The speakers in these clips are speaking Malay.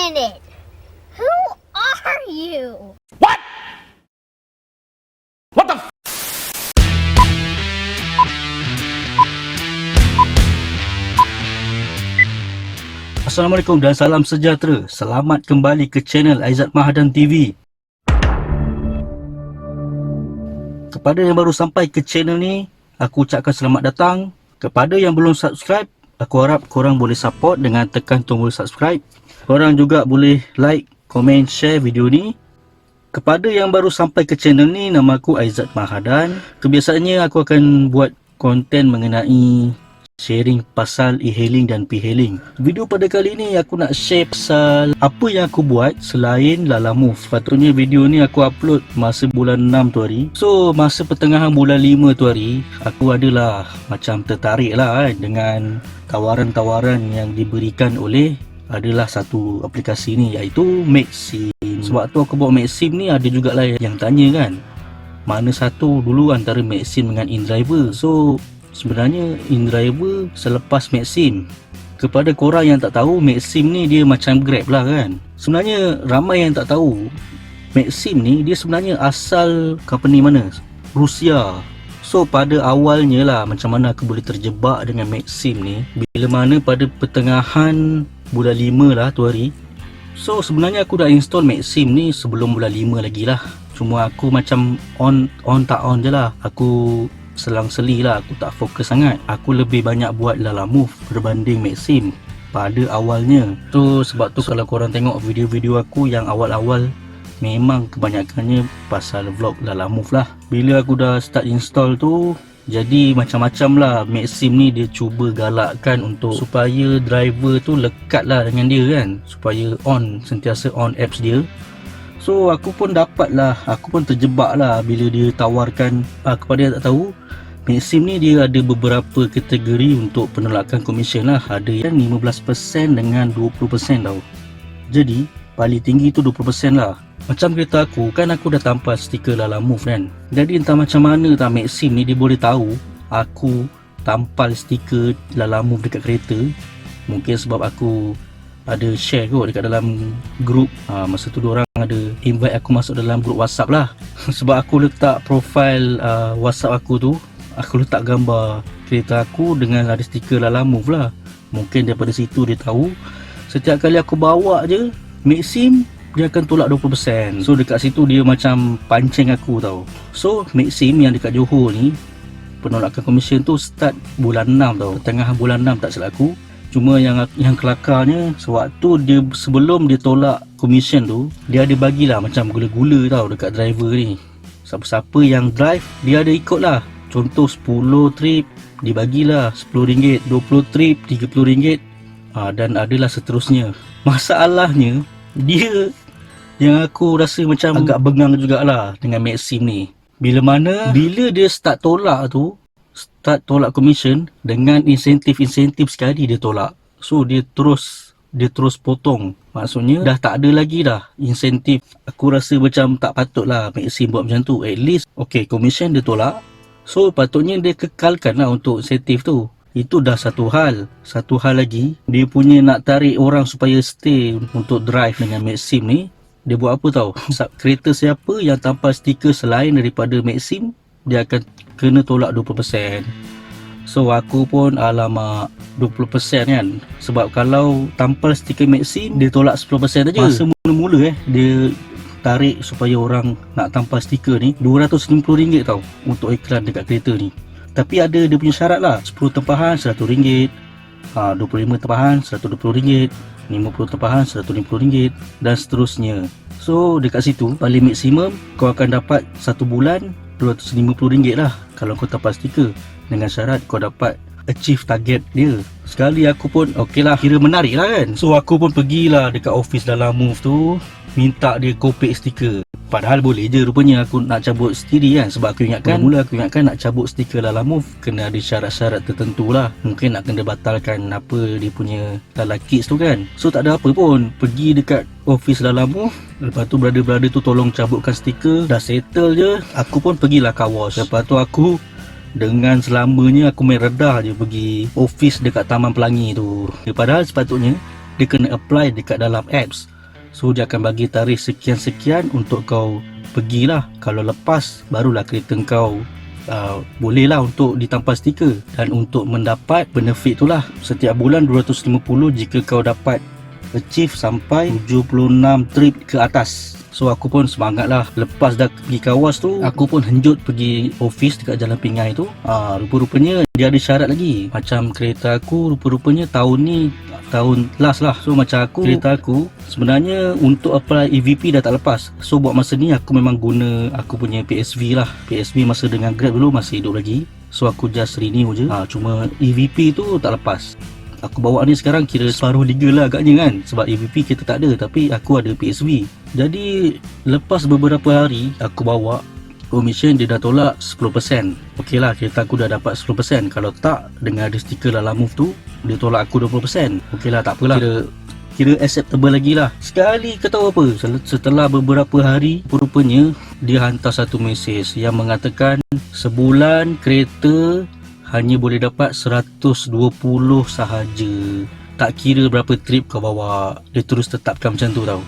minute. Who are you? What? What the f? Assalamualaikum dan salam sejahtera. Selamat kembali ke channel Aizat Mahadan TV. Kepada yang baru sampai ke channel ni, aku ucapkan selamat datang. Kepada yang belum subscribe, aku harap korang boleh support dengan tekan tombol subscribe. Korang juga boleh like, komen, share video ni. Kepada yang baru sampai ke channel ni, nama aku Aizat Mahadan. Kebiasaannya aku akan buat konten mengenai sharing pasal e-hailing dan p-hailing. Video pada kali ni aku nak share pasal apa yang aku buat selain Lalamove. Patutnya video ni aku upload masa bulan 6 tu hari. So masa pertengahan bulan 5 tu hari, aku adalah macam tertarik lah dengan tawaran-tawaran yang diberikan oleh adalah satu aplikasi ni, iaitu MakeSim. Sebab tu aku buat MakeSim ni, ada jugalah yang tanya kan, mana satu dulu antara MakeSim dengan InDriver. So sebenarnya InDriver selepas MakeSim. Kepada korang yang tak tahu, MakeSim ni dia macam Grab lah kan. Sebenarnya ramai yang tak tahu, MakeSim ni dia sebenarnya asal company mana? Rusia. So pada awalnya lah, macam mana aku boleh terjebak dengan MakeSim ni, bila mana pada pertengahan bulan 5 lah tu hari. So sebenarnya aku dah install MakeSim ni sebelum bulan 5 lagi lah. Cuma aku macam on tak on je lah. Aku selang-seli lah, aku tak fokus sangat. Aku lebih banyak buat Lalamove berbanding MakeSim pada awalnya. So sebab tu kalau korang tengok video-video aku yang awal-awal, memang kebanyakannya pasal vlog Lalamove lah. Bila aku dah start install tu, jadi macam-macam lah. MakeSim ni dia cuba galakkan untuk supaya driver tu lekat lah dengan dia kan, supaya sentiasa on apps dia. So aku pun dapat lah, aku pun terjebak lah bila dia tawarkan. Kepada yang tak tahu, MakeSim ni dia ada beberapa kategori untuk penolakan komisen lah. Ada yang 15% dengan 20% tau. Jadi paling tinggi tu 20% lah. Macam kereta aku kan, aku dah tampal stiker Lalamove kan. Jadi entah macam mana tak MakeSim ni dia boleh tahu aku tampal stiker Lalamove dekat kereta. Mungkin sebab aku ada share kot dekat dalam grup. Masa tu diorang ada invite aku masuk dalam grup WhatsApp lah. Sebab aku letak profile WhatsApp aku tu, aku letak gambar kereta aku dengan ada stiker Lalamove lah. Mungkin daripada situ dia tahu setiap kali aku bawa je MakeSim, dia akan tolak 20%. So dekat situ dia macam pancing aku tau. So MakeSim yang dekat Johor ni, penolakan komisen tu start bulan 6 tau. Pertengahan bulan 6 tak silap aku. Cuma yang kelakarnya, sewaktu dia sebelum dia tolak komisen tu, dia ada bagilah macam gula-gula tau dekat driver ni. Siapa-siapa yang drive, dia ada ikut lah. Contoh 10 trip dibagilah RM10, 20 trip RM30, dan adalah seterusnya. Masalahnya dia yang aku rasa macam agak bengang jugalah dengan MakeSim ni, bila dia start tolak komisen dengan insentif sekali dia tolak. So dia terus potong. Maksudnya dah tak ada lagi dah insentif. Aku rasa macam tak patut lah MakeSim buat macam tu. At least komisen dia tolak, so patutnya dia kekalkan lah untuk insentif tu. Itu dah satu hal. Satu hal lagi, dia punya nak tarik orang supaya stay untuk drive dengan MakeSim ni, dia buat apa tau? Kereta siapa yang tampal stiker selain daripada MakeSim, dia akan kena tolak 20%. So aku pun alamak, 20% kan. Sebab kalau tampal stiker MakeSim, dia tolak 10% aja. Masa mula-mula dia tarik supaya orang nak tampal stiker ni RM250 tau untuk iklan dekat kereta ni. Tapi ada dia punya syarat lah. 10 tempahan RM100, 25 tempahan RM120, 50 tempahan RM150 dan seterusnya. So dekat situ paling maksimum kau akan dapat 1 bulan RM250 lah kalau kau tampal stiker, dengan syarat kau dapat achieve target dia. Sekali aku pun okey lah, kira menarik lah kan. So aku pun pergilah dekat office Lalamove tu, minta dia copy stiker. Padahal boleh je rupanya aku nak cabut sendiri kan. Sebab mula aku ingatkan nak cabut stiker Lalamove kena ada syarat-syarat tertentu lah. Mungkin nak kena batalkan apa dia punya kits tu kan. So tak ada apa pun, pergi dekat office Lalamove. Lepas tu brother-brother tu tolong cabutkan stiker. Dah settle je, aku pun pergilah car wash. Lepas tu aku dengan selamanya aku main redah je pergi office dekat Taman Pelangi tu. Padahal sepatutnya dia kena apply dekat dalam apps. So dia akan bagi tarikh sekian-sekian untuk kau pergilah. Kalau lepas barulah kereta kau bolehlah untuk ditampal stiker. Dan untuk mendapat benefit itulah setiap bulan 250 jika kau dapat achieve sampai 76 trip ke atas. So aku pun semangat lah. Lepas dah pergi kawas tu, aku pun henjut pergi office dekat Jalan Pingai tu. Rupa-rupanya dia ada syarat lagi. Macam kereta aku rupa-rupanya tahun ni tahun last lah. So macam kereta aku sebenarnya untuk apply EVP dah tak lepas. So buat masa ni aku memang guna aku punya PSV lah. PSV masa dengan Grab dulu masih hidup lagi. So aku just renew je. Cuma EVP tu tak lepas. Aku bawa ni sekarang kira separuh liga lah agaknya kan. Sebab EVP kita tak ada, tapi aku ada PSV. Jadi lepas beberapa hari aku bawa, komisen dia dah tolak 10%. Okey lah, kereta aku dah dapat 10%. Kalau tak, dengan ada stiker dalam move tu, dia tolak aku 20%. Okey lah, tak apalah, kira acceptable lagi lah. Sekali kau tahu apa, setelah beberapa hari, rupanya dia hantar satu mesej yang mengatakan sebulan kereta hanya boleh dapat 120 sahaja. Tak kira berapa trip kau bawa, dia terus tetapkan macam tu tau.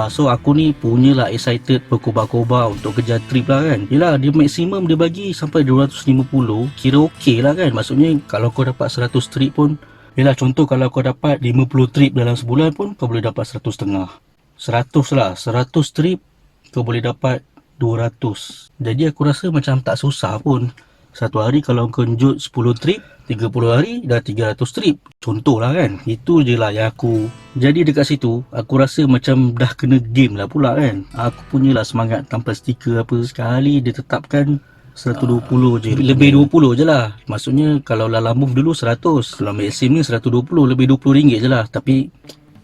So aku ni punyalah excited berkobar-kobar untuk kejar trip lah kan. Yelah, dia maksimum dia bagi sampai 250. Kira okey lah kan. Maksudnya kalau kau dapat 100 trip pun, yelah contoh kalau kau dapat 50 trip dalam sebulan pun, kau boleh dapat 100.5. 100 lah, 100 trip kau boleh dapat 200. Jadi aku rasa macam tak susah pun. Satu hari kalau kau jut 10 trip, 30 hari dah 300 trip. Contohlah kan. Itu je lah yang aku. Jadi dekat situ aku rasa macam dah kena game lah pula kan. Aku punyalah semangat tanpa stiker apa. Sekali dia tetapkan 120 je. Lebih 20 je lah. Maksudnya kalau Lala Move dulu 100, kalau Maxim ni 120, lebih RM20 je lah. Tapi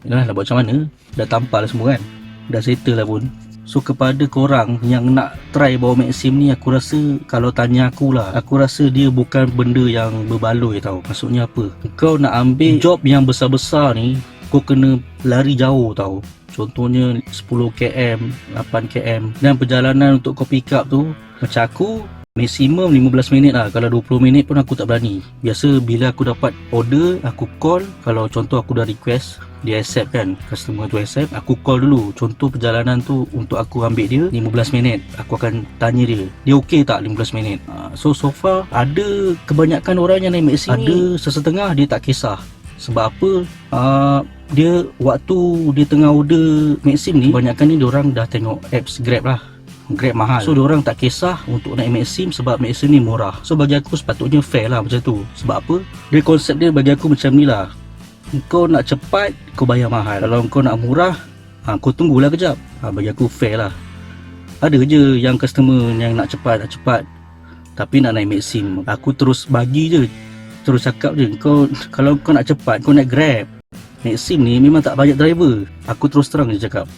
yalah, nak buat macam mana. Dah tampal semua kan. Dah settle lah pun. So kepada korang yang nak try bawa Maxim ni, aku rasa kalau tanya aku lah, aku rasa dia bukan benda yang berbaloi tau. Maksudnya apa? Kau nak ambil job yang besar-besar ni, kau kena lari jauh tau. Contohnya 10km, 8km. Dan perjalanan untuk kau pick up tu, macam aku, maksimum 15 minit lah. Kalau 20 minit pun aku tak berani. Biasa bila aku dapat order, aku call. Kalau contoh aku dah request, dia accept kan, customer tu accept, aku call dulu. Contoh perjalanan tu untuk aku ambil dia 15 minit. Aku akan tanya dia okey tak 15 minit. So far ada kebanyakan orang yang naik Maxim ni, ada sesetengah dia tak kisah. Sebab apa? Dia waktu dia tengah order Maxim ni, kebanyakan ni diorang dah tengok apps Grab lah. Grab mahal. So diorang tak kisah untuk naik Maxim sebab Maxim ni murah. So bagi aku sepatutnya fair lah macam tu. Sebab apa? Dia konsep dia bagi aku macam ni lah. Kau nak cepat, kau bayar mahal. Kalau kau nak murah, kau tunggulah kejap. Bagi aku fair lah. Ada je yang customer yang nak cepat tapi nak naik Maxim. Aku terus bagi je, terus cakap je, kalau kau nak cepat, kau naik Grab. Maxim ni memang tak banyak driver. Aku terus terang je cakap.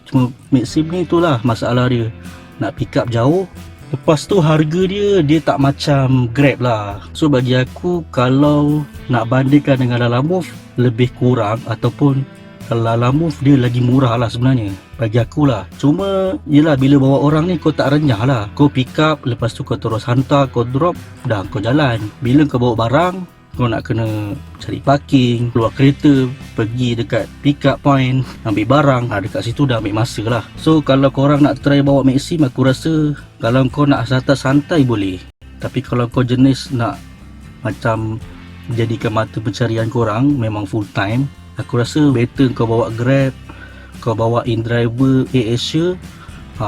Cuma Maxim ni itulah masalah dia. Nak pick up jauh. Lepas tu harga dia tak macam Grab lah. So bagi aku, kalau nak bandingkan dengan Lala Move, lebih kurang, ataupun Lala Move dia lagi murah lah sebenarnya. Bagi aku lah. Cuma yelah, bila bawa orang ni kau tak renyah lah. Kau pick up, lepas tu kau terus hantar, kau drop, dah kau jalan. Bila kau bawa barang, kau nak kena cari parking, keluar kereta, pergi dekat pick up point, ambil barang. Dekat situ dah ambil masa lah. So kalau korang nak try bawa Maxim, aku rasa kalau kau nak santai-santai boleh. Tapi kalau kau jenis nak macam jadikan mata pencarian korang memang full time, aku rasa better kau bawa Grab, kau bawa InDriver, AirAsia,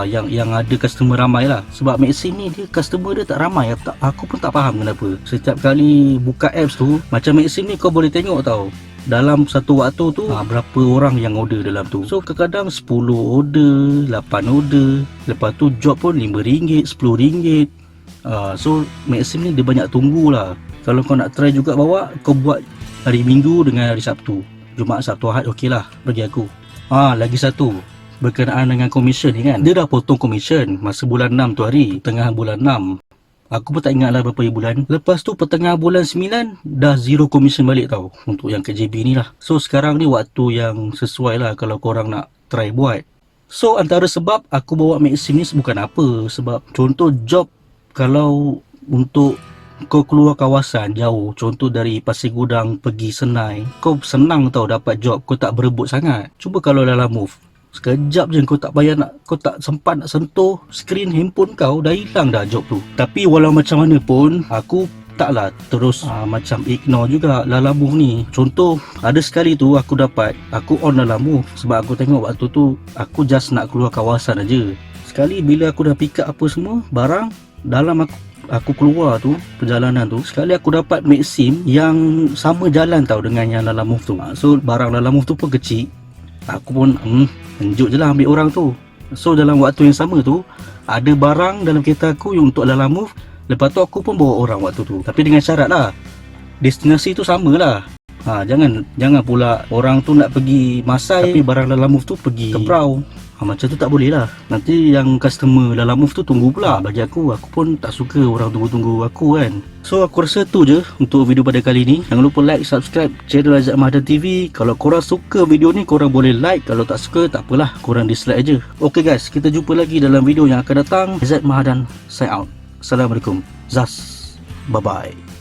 yang ada customer ramai lah. Sebab Maxim ni dia customer dia tak ramai. Aku pun tak faham kenapa. Setiap kali buka apps tu, macam Maxim ni kau boleh tengok tau, dalam satu waktu tu berapa orang yang order dalam tu. So kadang-kadang 10 order, 8 order, lepas tu job pun RM5, RM10. So Maxim ni dia banyak tunggu lah. Kalau kau nak try juga bawa, kau buat hari Minggu dengan hari Sabtu. Jumaat, Sabtu, Ahad okey lah bagi aku. Lagi satu, berkenaan dengan komisen ni kan, dia dah potong komisen masa bulan 6 tu hari, tengah bulan 6. Aku pun tak ingat lah berapa bulan. Lepas tu pertengah bulan 9 dah zero komisen balik tau untuk yang KJB ni lah. So sekarang ni waktu yang sesuai lah kalau korang nak try buat. So antara sebab aku bawa Maxim ni bukan apa, sebab contoh job kalau untuk kau keluar kawasan jauh, contoh dari Pasir Gudang pergi Senai, kau senang tau dapat job, kau tak berebut sangat. Cuba kalau dalam Move, sekejap je kau tak payah nak, kau tak sempat nak sentuh skrin handphone kau, dah hilang dah job tu. Tapi walau macam mana pun, aku taklah terus macam ignore juga Lala Move ni. Contoh, ada sekali tu aku on Lala Move sebab aku tengok waktu tu aku just nak keluar kawasan aja. Sekali bila aku dah pick up apa semua barang dalam aku keluar tu, perjalanan tu, sekali aku dapat Maxim yang sama jalan tau dengan yang Lala Move tu. So barang Lala Move tu pun kecil. Aku pun lanjut je lah ambil orang tu. So dalam waktu yang sama tu, ada barang dalam kereta aku yang untuk Lala Move. Lepas tu aku pun bawa orang waktu tu, tapi dengan syarat lah destinasi tu sama lah. Jangan pula orang tu nak pergi Masai tapi barang Lala Move tu pergi Kebrau. Macam tu tak boleh lah. Nanti yang customer Lala Move tu tunggu pula. Bagi aku pun tak suka orang tunggu-tunggu aku kan. So aku rasa tu je untuk video pada kali ni. Jangan lupa like, subscribe channel Azad Mahdan TV. Kalau korang suka video ni, korang boleh like. Kalau tak suka, tak apalah, korang dislike aje. Okay guys, kita jumpa lagi dalam video yang akan datang. Azad Mahdan sign out. Assalamualaikum. Zas. Bye bye.